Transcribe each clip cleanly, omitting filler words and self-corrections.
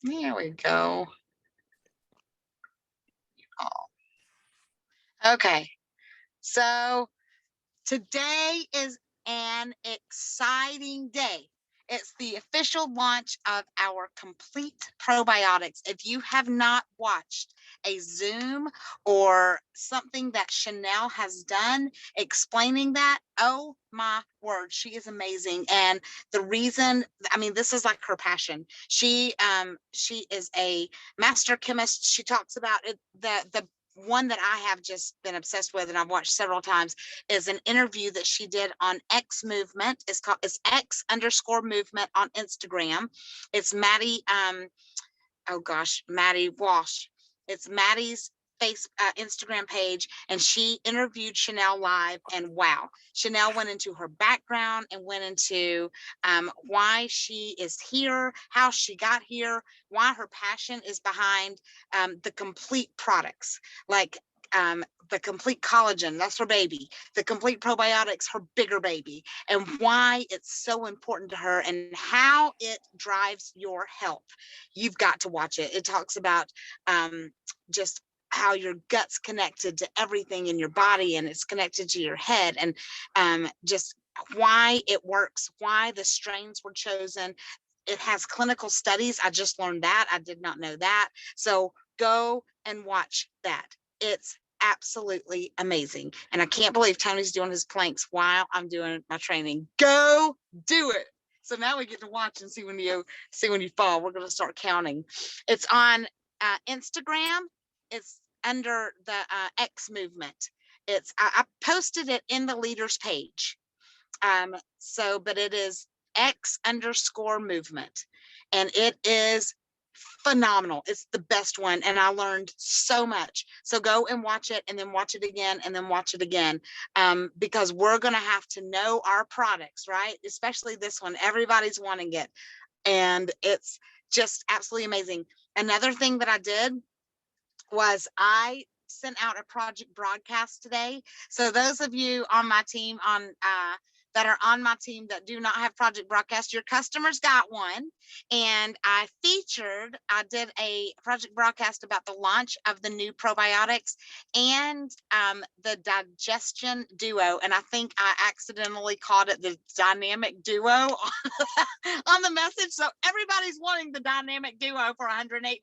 There we go. Okay. So today is an exciting day. It's the official launch of our complete probiotics. If you have not watched a Zoom or something that Chanel has done explaining that, oh my word, she is amazing. And the reason, I mean, this is like her passion. She is a master chemist. She talks about it, the one that I have just been obsessed with and I've watched several times is an interview that she did on X Movement. It's X underscore movement on Instagram. It's Maddie, oh gosh, Maddie Walsh. It's Maddie's Instagram page, and she interviewed Chanel live. And wow, Chanel went into her background and went into why she is here, how she got here, why her passion is behind the complete products, like the complete collagen, that's her baby, the complete probiotics, her bigger baby, and why it's so important to her and how it drives your health. You've got to watch it. It talks about just how your gut's connected to everything in your body and it's connected to your head, and just why it works, why the strains were chosen. It has clinical studies. I just learned that. I did not know that. So go and watch that. It's absolutely amazing. And I can't believe Tony's doing his planks while I'm doing my training. Go do it. So now we get to watch and see when you fall. We're going to start counting. It's on Instagram. It's under the X Movement. I posted it in the leaders page. But it is X underscore movement, and it is phenomenal. It's the best one, and I learned so much. So go and watch it, and then watch it again, and then watch it again, because we're going to have to know our products, right? Especially this one. Everybody's wanting it, and it's just absolutely amazing. Another thing that I did was I sent out a project broadcast today. So those of you on my team that are on my team that do not have project broadcast, your customers got one. And I did a project broadcast about the launch of the new probiotics and the digestion duo. And I think I accidentally called it the dynamic duo on the message. So everybody's wanting the dynamic duo for $108,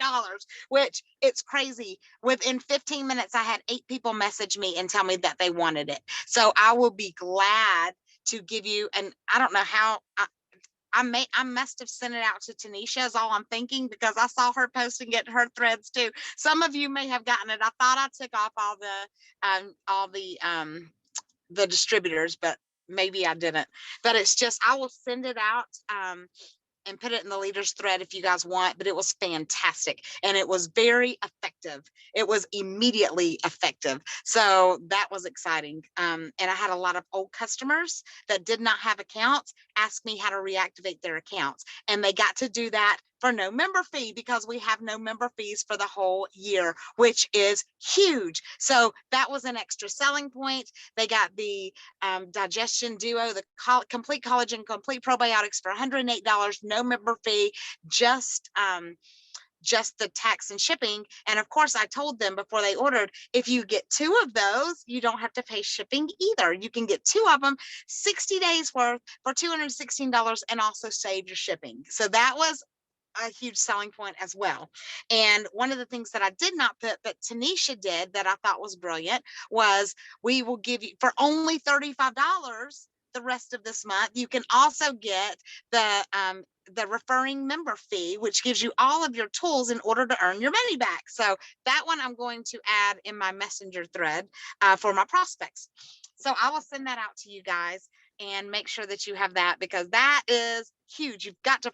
which it's crazy. Within 15 minutes, I had 8 people message me and tell me that they wanted it. So I will be glad to give you, and I don't know how, I must have sent it out to Tanisha is all I'm thinking, because I saw her posting it in her threads too. Some of you may have gotten it. I thought I took off all the distributors, but maybe I didn't. But it's just, I will send it out and put it in the leaders thread if you guys want, but it was fantastic and it was very effective. It was immediately effective. So that was exciting. And I had a lot of old customers that did not have accounts ask me how to reactivate their accounts. And they got to do that for no member fee, because we have no member fees for the whole year, which is huge. So that was an extra selling point. They got the digestion duo, the complete collagen, complete probiotics for $108, no member fee, just the tax and shipping. And of course, I told them before they ordered, if you get 2 of those, you don't have to pay shipping either. You can get 2 of them, 60 days worth for $216, and also save your shipping. So that was a huge selling point as well. And one of the things that I did not put, but Tanisha did, that I thought was brilliant, was we will give you for only $35 the rest of this month. You can also get the referring member fee, which gives you all of your tools in order to earn your money back. So that one I'm going to add in my messenger thread for my prospects. So I will send that out to you guys and make sure that you have that, because that is huge. You've got to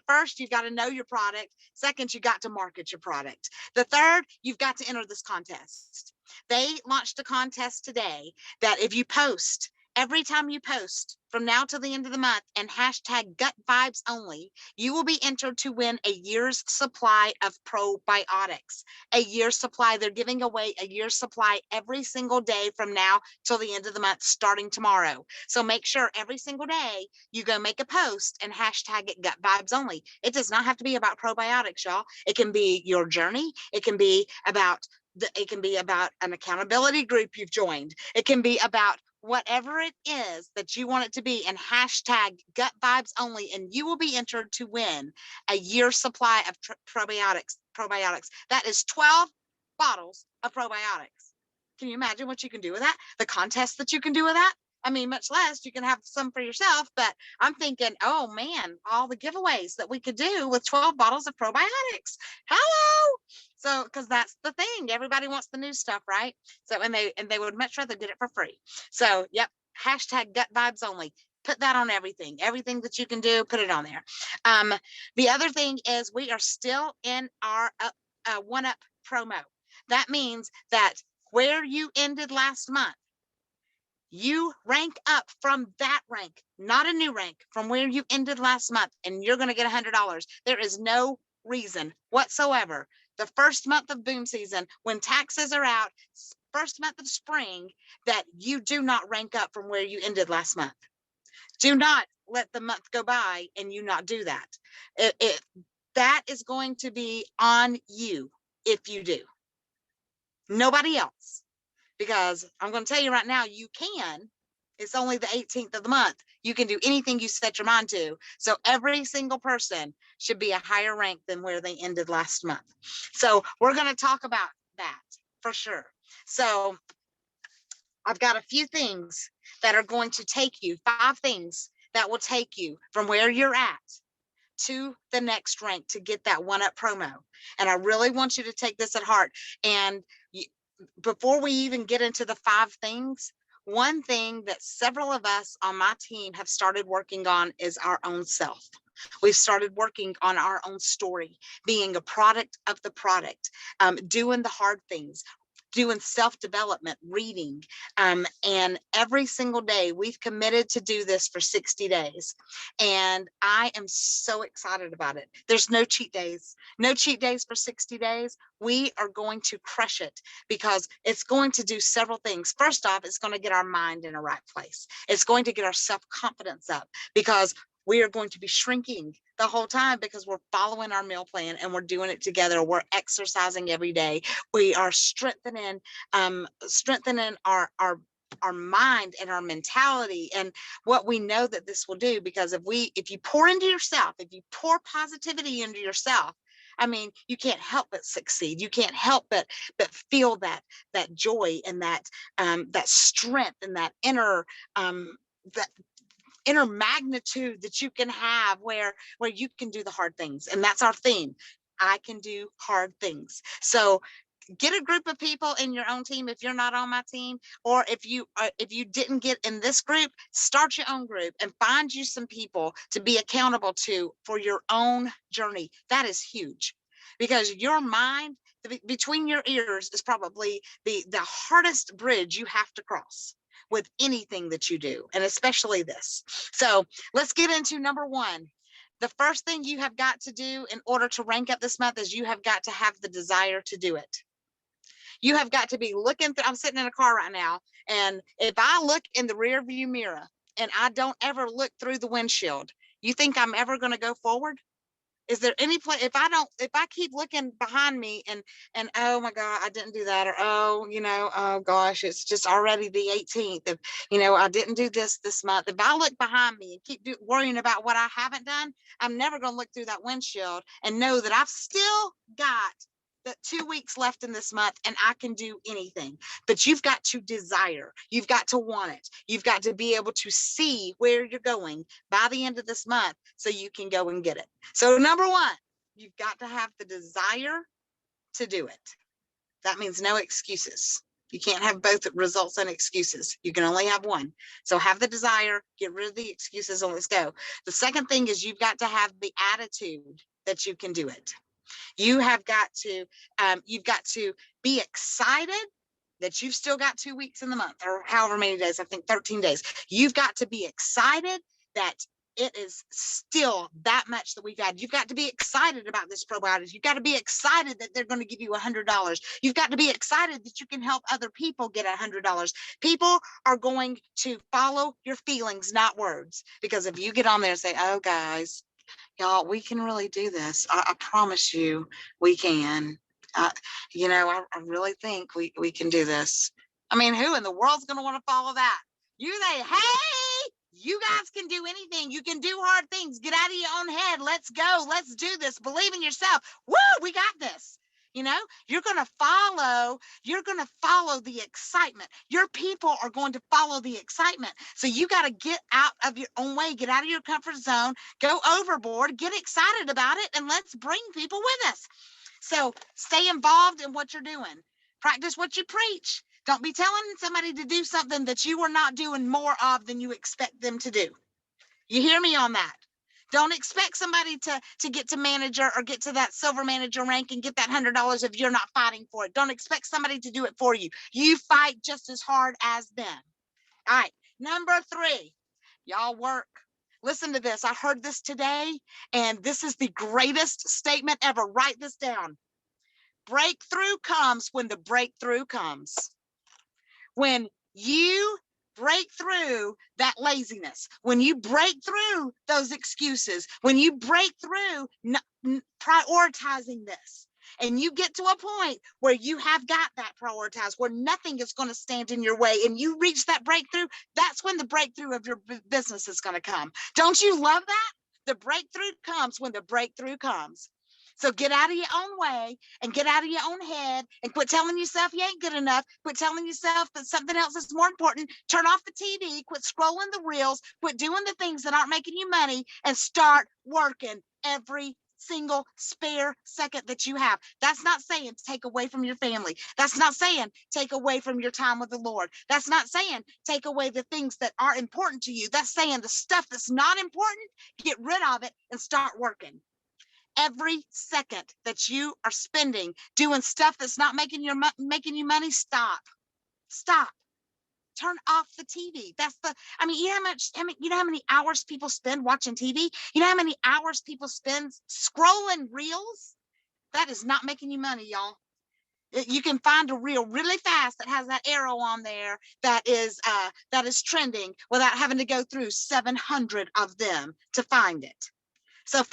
know your product. Second, you got to market your product. The third, you've got to enter this contest. They launched a contest today that if you post Every time you post from now till the end of the month and hashtag gut vibes only, you will be entered to win a year's supply of probiotics. A year's supply. They're giving away a year's supply every single day from now till the end of the month, starting tomorrow. So make sure every single day you go make a post and hashtag it gut vibes only. It does not have to be about probiotics, y'all. It can be your journey. It can be about an accountability group you've joined. It can be about whatever it is that you want it to be, and hashtag gut vibes only, and you will be entered to win a year's supply of probiotics. That is 12 bottles of probiotics. Can you imagine what you can do with that? The contest that you can do with that? I mean, much less you can have some for yourself, but I'm thinking, oh man, all the giveaways that we could do with 12 bottles of probiotics. Hello. So, because that's the thing, everybody wants the new stuff, right? So, and they would much rather get it for free. So, yep, hashtag gut vibes only. Put that on everything that you can do, put it on there. The other thing is we are still in our one up promo. That means that where you ended last month, you rank up from that rank, not a new rank, from where you ended last month, and you're going to get $100. There is no reason whatsoever. The first month of boom season, when taxes are out, first month of spring, that you do not rank up from where you ended last month. Do not let the month go by and you not do that. That is going to be on you if you do. Nobody else. Because I'm going to tell you right now, you can. It's only the 18th of the month. You can do anything you set your mind to. So every single person should be a higher rank than where they ended last month. So we're going to talk about that for sure. So I've got a few things that are going to take you, 5 things that will take you from where you're at to the next rank to get that one up promo. And I really want you to take this at heart. And before we even get into the 5 things, one thing that several of us on my team have started working on is our own self. We've started working on our own story, being a product of the product, doing the hard things, doing self-development, reading, and every single day we've committed to do this for 60 days. And I am so excited about it. There's no cheat days for 60 days. We are going to crush it because it's going to do several things. First off, it's going to get our mind in a right place. It's going to get our self-confidence up because we are going to be shrinking the whole time because we're following our meal plan and we're doing it together. We're exercising every day. We are strengthening our mind and our mentality and what we know that this will do. Because if you pour into yourself, if you pour positivity into yourself, I mean, you can't help but succeed. You can't help but feel that joy and that strength and that inner magnitude that you can have where you can do the hard things. And that's our theme. I can do hard things. So get a group of people in your own team if you're not on my team, or if you didn't get in this group, start your own group and find you some people to be accountable to for your own journey. That is huge because your mind between your ears is probably the hardest bridge you have to cross with anything that you do, and especially this. So let's get into number 1. The first thing you have got to do in order to rank up this month is you have got to have the desire to do it. You have got to be looking through. I'm sitting in a car right now, and if I look in the rear view mirror and I don't ever look through the windshield, you think I'm ever going to go forward? Is there any place if I keep looking behind me and oh my God, I didn't do that, or oh gosh, it's just already the 18th, if I didn't do this month. If I look behind me and keep worrying about what I haven't done, I'm never going to look through that windshield and know that I've still got the 2 weeks left in this month and I can do anything. But you've got to desire, you've got to want it, you've got to be able to see where you're going by the end of this month so you can go and get it. So number 1, you've got to have the desire to do it. That means no excuses. You can't have both results and excuses. You can only have one. So have the desire, get rid of the excuses, and let's go. The second thing is you've got to have the attitude that you can do it. You've got to be excited that you've still got 2 weeks in the month or however many days, I think 13 days. You've got to be excited that it is still that much that we've had. You've got to be excited about this probiotics. You've got to be excited that they're going to give you $100. You've got to be excited that you can help other people get $100. People are going to follow your feelings, not words. Because if you get on there and say, oh, guys, y'all, we can really do this. I promise you we can. You know, I really think we can do this. I mean, who in the world's going to want to follow that? You say, hey, you guys can do anything. You can do hard things. Get out of your own head. Let's go. Let's do this. Believe in yourself. Woo, we got this. You know, you're going to follow the excitement. Your people are going to follow the excitement. So you got to get out of your own way, get out of your comfort zone, go overboard, get excited about it, and let's bring people with us. So stay involved in what you're doing. Practice what you preach. Don't be telling somebody to do something that you are not doing more of than you expect them to do. You hear me on that? Don't expect somebody to get to manager or get to that silver manager rank and get that $100 if you're not fighting for it. Don't expect somebody to do it for you. You fight just as hard as them. All right, number 3, y'all work. Listen to this. I heard this today, and this is the greatest statement ever. Write this down. Breakthrough comes when the breakthrough comes. When you break through that laziness, when you break through those excuses, when you break through prioritizing this, and you get to a point where you have got that prioritized, where nothing is going to stand in your way, and you reach that breakthrough, that's when the breakthrough of your business is going to come. Don't you love that? The breakthrough comes when the breakthrough comes. So get out of your own way and get out of your own head and quit telling yourself you ain't good enough. Quit telling yourself that something else is more important. Turn off the TV, quit scrolling the reels, quit doing the things that aren't making you money, and start working every single spare second that you have. That's not saying take away from your family. That's not saying take away from your time with the Lord. That's not saying take away the things that are important to you. That's saying the stuff that's not important, get rid of it and start working. Every second that you are spending doing stuff that's not making you money, stop. Turn off the TV. You know how many hours people spend watching TV? You know how many hours people spend scrolling reels? That is not making you money, y'all. You can find a reel really fast that has that arrow on there that is trending without having to go through 700 of them to find it. So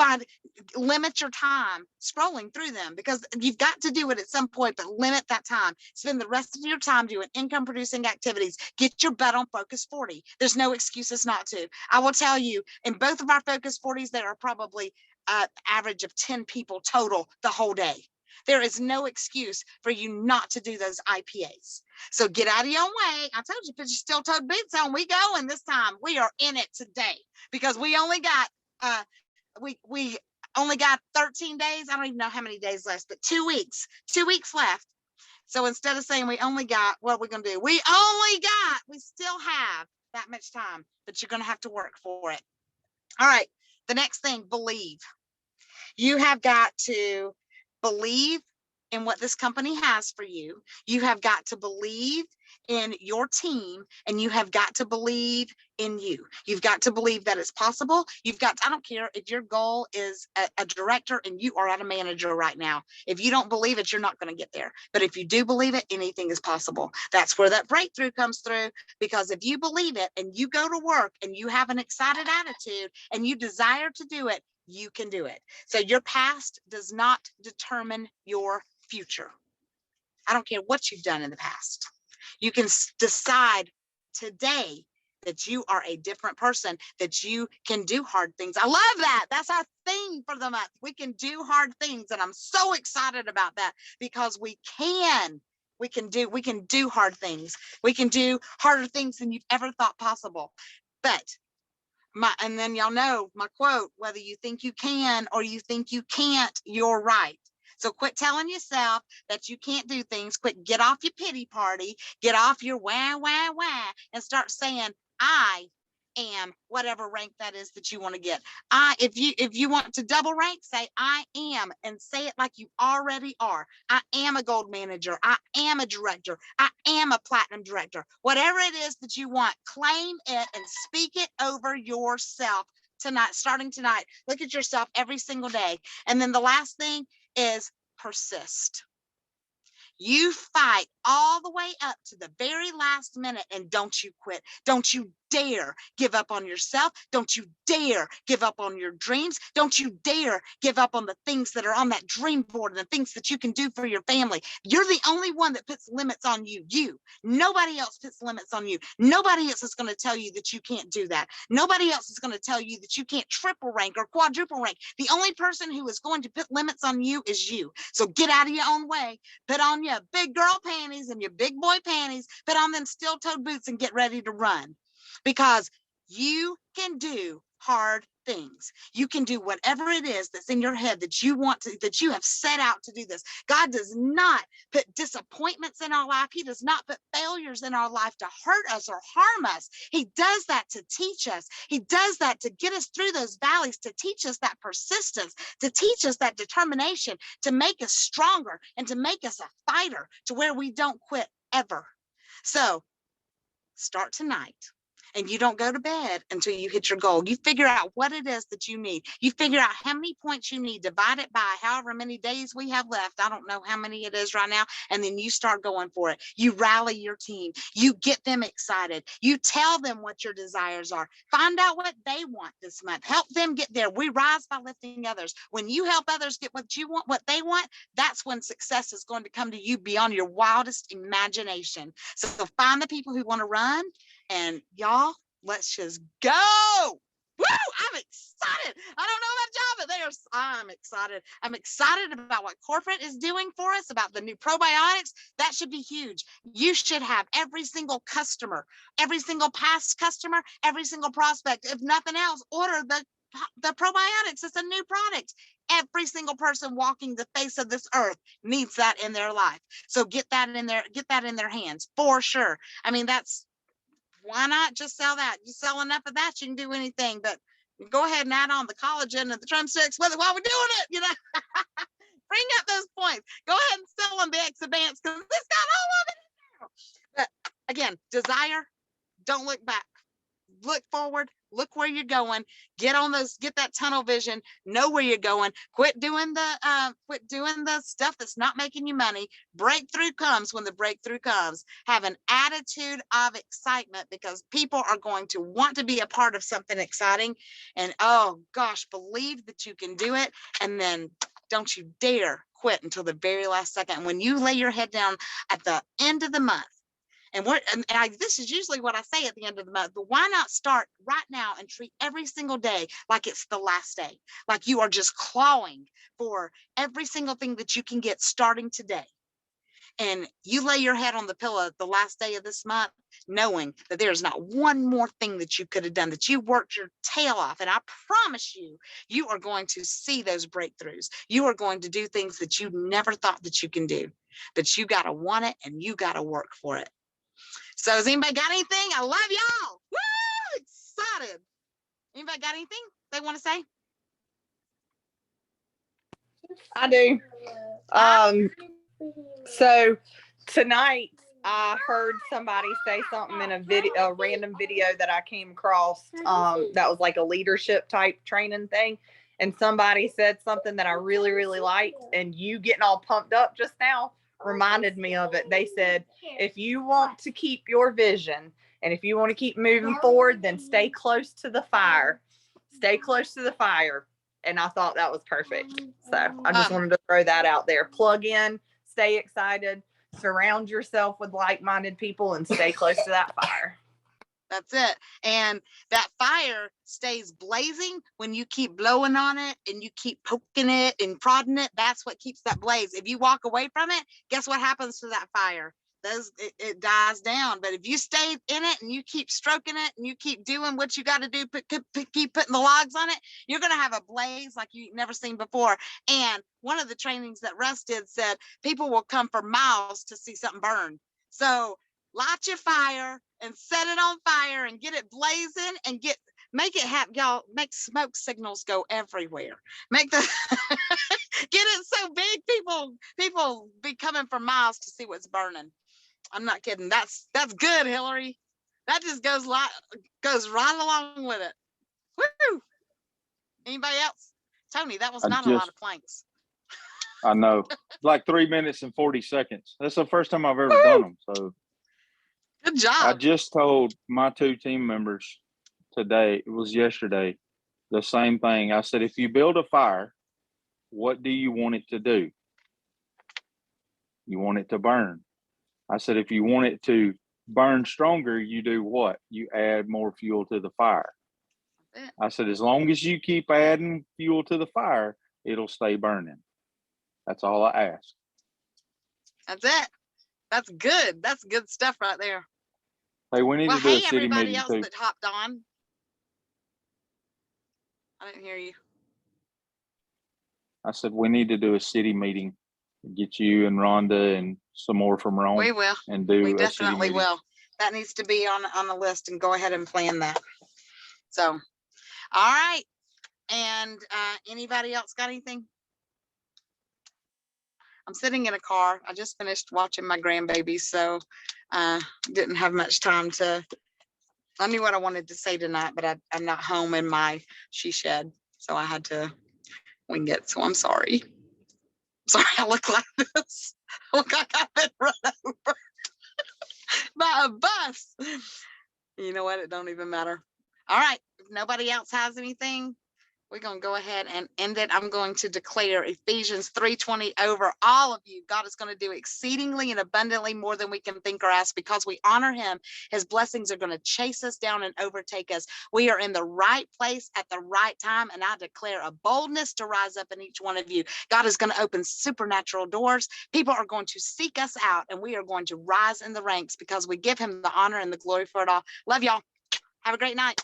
limit your time scrolling through them, because you've got to do it at some point, but limit that time. Spend the rest of your time doing income producing activities. Get your butt on Focus 40. There's no excuses not to. I will tell you, in both of our Focus 40s, there are probably average of 10 people total the whole day. There is no excuse for you not to do those IPAs. So get out of your own way. I told you, put your steel-toed boots on. We going this time. We are in it today, because we only got we only got 13 days. I don't even know how many days left, but 2 weeks left. So instead of saying we only got, what are we going to do? We still have that much time, but you're going to have to work for it. All right. The next thing, believe. You have got to believe in what this company has for you. You have got to believe in your team, and you have got to believe in you. You've got to believe that it's possible. I don't care if your goal is a director and you are at a manager right now. If you don't believe it, you're not going to get there. But if you do believe it, anything is possible. That's where that breakthrough comes through, because if you believe it and you go to work and you have an excited attitude and you desire to do it, you can do it. So your past does not determine your future. I don't care what you've done in the past. You can decide today that you are a different person, that you can do hard things. I love that. That's our theme for the month. We can do hard things. And I'm so excited about that, because we can do hard things. We can do harder things than you've ever thought possible. But and then y'all know my quote, whether you think you can or you think you can't, you're right. So quit telling yourself that you can't do things. Quit, get off your pity party, get off your wah, wah, wah, and start saying, I am whatever rank that is that you want to get. If you want to double rank, say I am, and say it like you already are. I am a gold manager. I am a director. I am a platinum director. Whatever it is that you want, claim it and speak it over yourself tonight, starting tonight. Look at yourself every single day. And then the last thing is persist. You fight all the way up to the very last minute, and don't you quit. Don't you dare give up on yourself. Don't you dare give up on your dreams. Don't you dare give up on the things that are on that dream board and the things that you can do for your family. You're the only one that puts limits on you. Nobody else puts limits on you. Nobody else is going to tell you that you can't do that. Nobody else is going to tell you that you can't triple rank or quadruple rank. The only person who is going to put limits on you is you. So get out of your own way. Put on your big girl panties and your big boy panties. Put on them steel-toed boots and get ready to run. Because you can do hard things. You can do whatever it is that's in your head that you want to, that you have set out to do this. God does not put disappointments in our life. He does not put failures in our life to hurt us or harm us. He does that to teach us. He does that to get us through those valleys, to teach us that persistence, to teach us that determination, to make us stronger and to make us a fighter to where we don't quit ever. So start tonight. And you don't go to bed until you hit your goal. You figure out what it is that you need. You figure out how many points you need, divide it by however many days we have left. I don't know how many it is right now. And then you start going for it. You rally your team. You get them excited. You tell them what your desires are. Find out what they want this month. Help them get there. We rise by lifting others. When you help others get what you want, what they want, that's when success is going to come to you beyond your wildest imagination. So find the people who want to run. And y'all, let's just go. Woo! I'm excited. I don't know that job, but I'm excited. I'm excited about what corporate is doing for us, about the new probiotics. That should be huge. You should have every single customer, every single past customer, every single prospect, if nothing else, order the probiotics. It's a new product. Every single person walking the face of this earth needs that in their life. So get that in their hands for sure. I mean, why not just sell that? You sell enough of that, you can do anything. But go ahead and add on the collagen and the drumsticks while we're doing it, bring up those points. Go ahead and sell them the Exavance because it's got all of it. But again, desire, don't look back. Look forward, look where you're going, get that tunnel vision, know where you're going, quit doing the stuff that's not making you money. Breakthrough comes when the breakthrough comes. Have an attitude of excitement because people are going to want to be a part of something exciting. And oh gosh, believe that you can do it. And then don't you dare quit until the very last second. When you lay your head down at the end of the month, this is usually what I say at the end of the month, but why not start right now and treat every single day like it's the last day, like you are just clawing for every single thing that you can get starting today. And you lay your head on the pillow the last day of this month, knowing that there's not one more thing that you could have done, that you worked your tail off. And I promise you, you are going to see those breakthroughs. You are going to do things that you never thought that you can do, but you got to want it and you got to work for it. So has anybody got anything? I love y'all. Woo! Excited. Anybody got anything they want to say? I do. So tonight I heard somebody say something in a random video that I came across. That was like a leadership type training thing. And somebody said something that I really, really liked. And you getting all pumped up just now reminded me of it. They said, if you want to keep your vision and if you want to keep moving forward, then stay close to the fire. Stay close to the fire. And I thought that was perfect. So I just wanted to throw that out there. Plug in, stay excited, surround yourself with like-minded people, and stay close to that fire. That's it. And that fire stays blazing when you keep blowing on it and you keep poking it and prodding it. That's what keeps that blaze. If you walk away from it, guess what happens to that fire? It dies down. But if you stay in it and you keep stroking it and you keep doing what you got to do, keep putting the logs on it, you're going to have a blaze like you've never seen before. And one of the trainings that Russ did said people will come for miles to see something burn. So light your fire, and set it on fire and get it blazing and make it happen, y'all. Make smoke signals go everywhere. Make the get it so big people be coming for miles to see what's burning. I'm not kidding. That's good, Hillary. That just goes right along with it. Woo! Anybody else? Tony, that was not a lot of planks. I know. Like 3 minutes and 40 seconds. That's the first time I've ever done them. So good job. I just told my 2 team members today, it was yesterday, the same thing. I said, if you build a fire, what do you want it to do? You want it to burn. I said, if you want it to burn stronger, you do what? You add more fuel to the fire. I said, as long as you keep adding fuel to the fire, it'll stay burning. That's all I ask. That's it. That's good. That's good stuff right there. Hey, we need to do a city meeting else too. That hopped on. I didn't hear you. I said, we need to do a city meeting. Get you and Rhonda and some more from Rome. We will. And do we a definitely city will. That needs to be on the list, and go ahead and plan that. So, all right. And anybody else got anything? I'm sitting in a car. I just finished watching my grandbaby, so didn't have much time to. I knew what I wanted to say tonight, but I'm not home in my she shed, so I had to wing it. So I'm sorry. Sorry, I look like this. Look like I've been run over by a bus. You know what? It don't even matter. All right. If nobody else has anything, we're going to go ahead and end it. I'm going to declare Ephesians 3:20 over all of you. God is going to do exceedingly and abundantly more than we can think or ask, because we honor him. His blessings are going to chase us down and overtake us. We are in the right place at the right time. And I declare a boldness to rise up in each one of you. God is going to open supernatural doors. People are going to seek us out, and we are going to rise in the ranks because we give him the honor and the glory for it all. Love y'all. Have a great night.